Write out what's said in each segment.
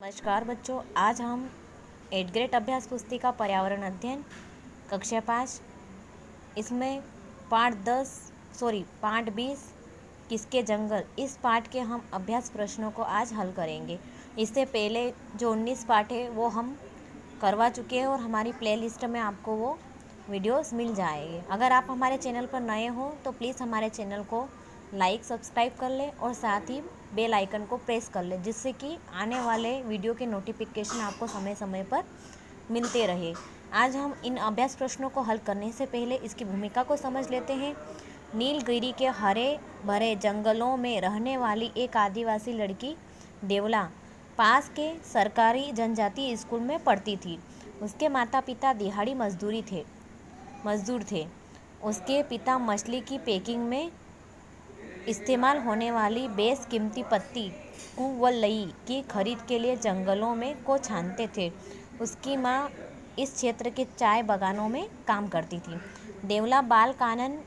नमस्कार बच्चों, आज हम 8th ग्रेड अभ्यास पुस्तिका पर्यावरण अध्ययन कक्षा 5 इसमें पाठ 20 किसके जंगल, इस पाठ के हम अभ्यास प्रश्नों को आज हल करेंगे। इससे पहले जो 19 पाठ है वो हम करवा चुके हैं और हमारी प्लेलिस्ट में आपको वो वीडियोस मिल जाएंगे। अगर आप हमारे चैनल पर नए हो तो प्लीज़ हमारे चैनल को लाइक सब्सक्राइब कर ले और साथ ही बेल आइकन को प्रेस कर ले, जिससे कि आने वाले वीडियो के नोटिफिकेशन आपको समय समय पर मिलते रहे। आज हम इन अभ्यास प्रश्नों को हल करने से पहले इसकी भूमिका को समझ लेते हैं। नीलगिरी के हरे भरे जंगलों में रहने वाली एक आदिवासी लड़की देवला पास के सरकारी जनजाति स्कूल में पढ़ती थी। उसके माता पिता दिहाड़ी मजदूर थे। उसके पिता मछली की पैकिंग में इस्तेमाल होने वाली बेशकीमती पत्ती कुवलई की खरीद के लिए जंगलों में को छानते थे। उसकी माँ इस क्षेत्र के चाय बागानों में काम करती थी। देवला बाल कानन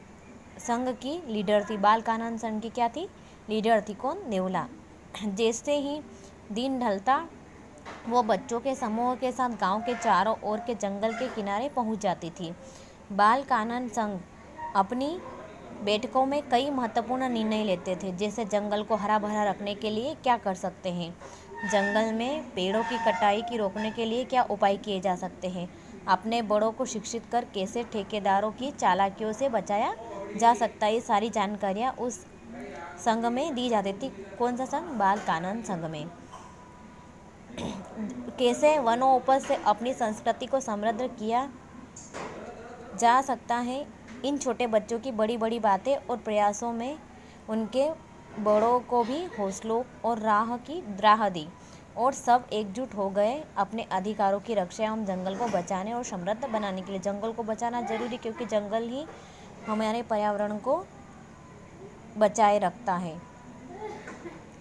संघ की लीडर थी। बाल कानन संघ की क्या थी? लीडर थी। कौन? देवला। जैसे ही दिन ढलता वो बच्चों के समूह के साथ गांव के चारों ओर के जंगल के किनारे पहुंच जाती थी। बाल कानन संघ अपनी बैठकों में कई महत्वपूर्ण निर्णय लेते थे, जैसे जंगल को हरा भरा रखने के लिए क्या कर सकते हैं, जंगल में पेड़ों की कटाई की रोकने के लिए क्या उपाय किए जा सकते हैं, अपने बड़ों को शिक्षित कर कैसे ठेकेदारों की चालाकियों से बचाया जा सकता है। ये सारी जानकारियाँ उस संघ में दी जाती थी। कौन सा संघ? बाल कानन संघ में। कैसे वनोपज से अपनी संस्कृति को समृद्ध किया जा सकता है। इन छोटे बच्चों की बड़ी बड़ी बातें और प्रयासों में उनके बड़ों को भी हौसलों और राह दी और सब एकजुट हो गए अपने अधिकारों की रक्षा एवं जंगल को बचाने और समृद्ध बनाने के लिए। जंगल को बचाना जरूरी, क्योंकि जंगल ही हमारे पर्यावरण को बचाए रखता है।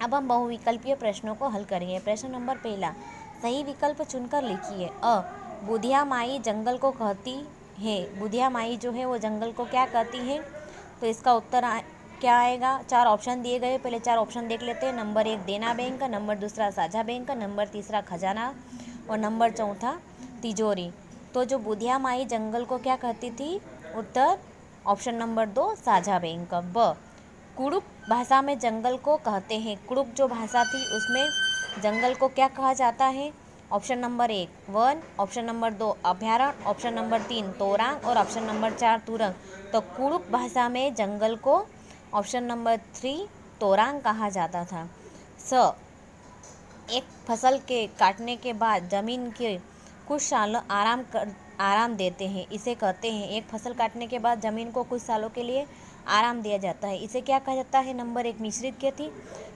अब हम बहुविकल्पीय प्रश्नों को हल करेंगे। प्रश्न नंबर पहला, सही विकल्प चुनकर लिखिए। अ, बुधिया माई जंगल को कहती है। बुधिया माई जो है वो जंगल को क्या कहती है? तो इसका उत्तर क्या आएगा? 4 ऑप्शन दिए गए, पहले 4 ऑप्शन देख लेते हैं। नंबर 1 देना बैंक, नंबर 2 साझा बैंक, नंबर 3 खजाना और नंबर 4 तिजोरी। तो जो बुधिया माई जंगल को क्या कहती थी? उत्तर ऑप्शन नंबर 2 साझा बैंक। ब, कुड़ुप भाषा में जंगल को कहते हैं। कुड़ुप जो भाषा थी उसमें जंगल को क्या कहा जाता है? Option number 1 one, option number 2 अभयारण्य, ऑप्शन नंबर 3 तोरांग और ऑप्शन नंबर 4 तुरंग। तो कुड़ुप भाषा में जंगल को ऑप्शन नंबर 3 तोरांग कहा जाता था। स, एक फसल के काटने के बाद जमीन के कुछ सालों आराम देते हैं, इसे कहते हैं। एक फसल काटने के बाद जमीन को कुछ सालों के लिए आराम दिया जाता है, इसे क्या कहा जाता है? नंबर 1 मिश्रित खेती,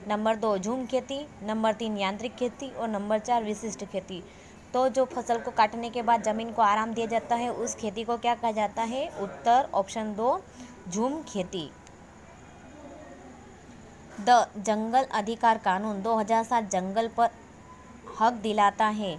नंबर 2 झूम खेती, नंबर 3 यांत्रिक खेती और नंबर 4 विशिष्ट खेती। तो जो फसल को काटने के बाद जमीन को आराम दिया जाता है उस खेती को क्या कहा जाता है? उत्तर ऑप्शन 2 झूम खेती। द, जंगल अधिकार कानून 2007 जंगल पर हक दिलाता है।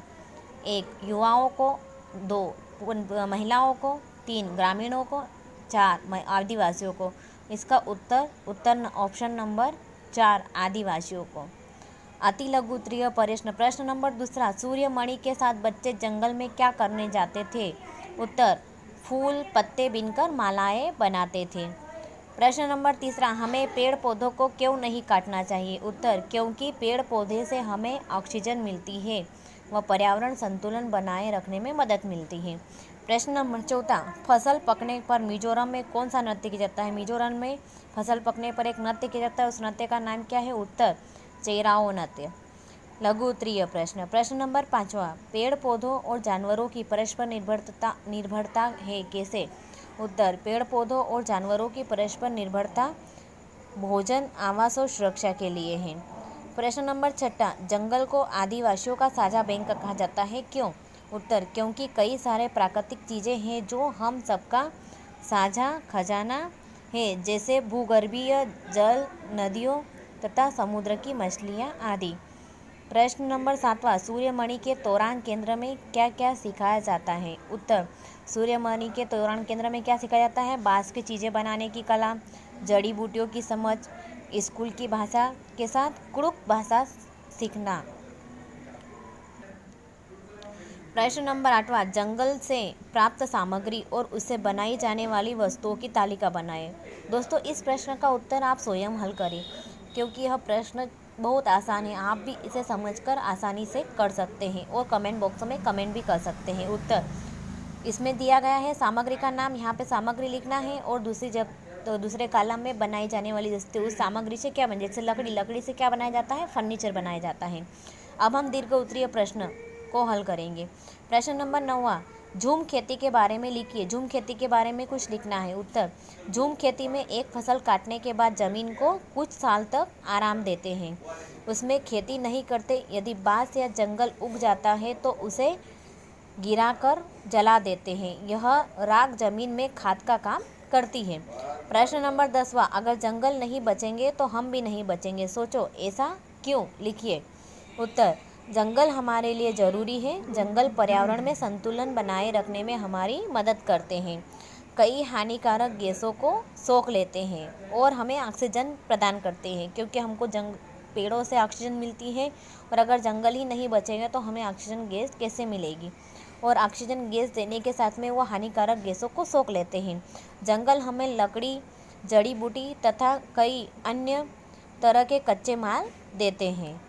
1 युवाओं को, 2 महिलाओं को, 3 ग्रामीणों को, 4 आदिवासियों को। इसका उत्तर ऑप्शन नंबर 4 आदिवासियों को। अति लघु उत्तरीय प्रश्न नंबर 2, सूर्यमणि के साथ बच्चे जंगल में क्या करने जाते थे? उत्तर फूल पत्ते बीनकर मालाएं बनाते थे। प्रश्न नंबर 3, हमें पेड़ पौधों को क्यों नहीं काटना चाहिए? उत्तर क्योंकि पेड़ पौधे से हमें ऑक्सीजन मिलती है व पर्यावरण संतुलन बनाए रखने में मदद मिलती है। प्रश्न नंबर 4, फसल पकने पर मिजोरम में कौन सा नृत्य किया जाता है? मिजोरम में फसल पकने पर एक नृत्य किया जाता है, उस नृत्य का नाम क्या है? उत्तर चेराओ नृत्य। लघु उत्तरीय प्रश्न नंबर 5, पेड़ पौधों और जानवरों की परस्पर निर्भरता है कैसे? उत्तर पेड़ पौधों और जानवरों की परस्पर निर्भरता भोजन, आवास और सुरक्षा के लिए है। प्रश्न नंबर 6, जंगल को आदिवासियों का साझा बैंक कहा जाता है, क्यों? उत्तर क्योंकि कई सारे प्राकृतिक चीज़ें हैं जो हम सबका साझा खजाना है, जैसे भूगर्भीय जल, नदियों तथा समुद्र की मछलियाँ आदि। प्रश्न नंबर 7, सूर्यमणि के तोरांग केंद्र में क्या क्या सिखाया जाता है? उत्तर सूर्यमणि के तोरांग केंद्र में क्या सिखाया जाता है? बाँस की चीज़ें बनाने की कला, जड़ी बूटियों की समझ, स्कूल की भाषा के साथ कुड़ुक भाषा सीखना। प्रश्न नंबर 8वां, जंगल से प्राप्त सामग्री और उससे बनाई जाने वाली वस्तुओं की तालिका बनाएं। दोस्तों, इस प्रश्न का उत्तर आप स्वयं हल करें, क्योंकि यह प्रश्न बहुत आसान है। आप भी इसे समझकर आसानी से कर सकते हैं और कमेंट बॉक्स में कमेंट भी कर सकते हैं। उत्तर इसमें दिया गया है। सामग्री का नाम, यहाँ पे सामग्री लिखना है और दूसरे कॉलम में बनाई जाने वाली वस्तु, उस सामग्री से क्या बने, जैसे लकड़ी से क्या बनाया जाता है, फर्नीचर बनाया जाता है। अब हम दीर्घ उत्तरीय प्रश्न को हल करेंगे। प्रश्न नंबर 9वां, झूम खेती के बारे में लिखिए। झूम खेती के बारे में कुछ लिखना है। उत्तर, झूम खेती में एक फसल काटने के बाद जमीन को कुछ साल तक आराम देते हैं। उसमें खेती नहीं करते। यदि बांस या जंगल उग जाता है तो उसे गिराकर जला देते हैं। यह राख जमीन में खाद का काम करती है। प्रश्न नंबर 10वां, अगर जंगल नहीं बचेंगे तो हम भी नहीं बचेंगे, सोचो ऐसा क्यों, लिखिए। उत्तर, जंगल हमारे लिए ज़रूरी है। जंगल पर्यावरण में संतुलन बनाए रखने में हमारी मदद करते हैं। कई हानिकारक गैसों को सोख लेते हैं और हमें ऑक्सीजन प्रदान करते हैं, क्योंकि हमको पेड़ों से ऑक्सीजन मिलती है। और अगर जंगल ही नहीं बचेगा तो हमें ऑक्सीजन गैस कैसे मिलेगी। और ऑक्सीजन गैस देने के साथ में वो हानिकारक गैसों को सोख लेते हैं। जंगल हमें लकड़ी, जड़ी बूटी तथा कई अन्य तरह के कच्चे माल देते हैं।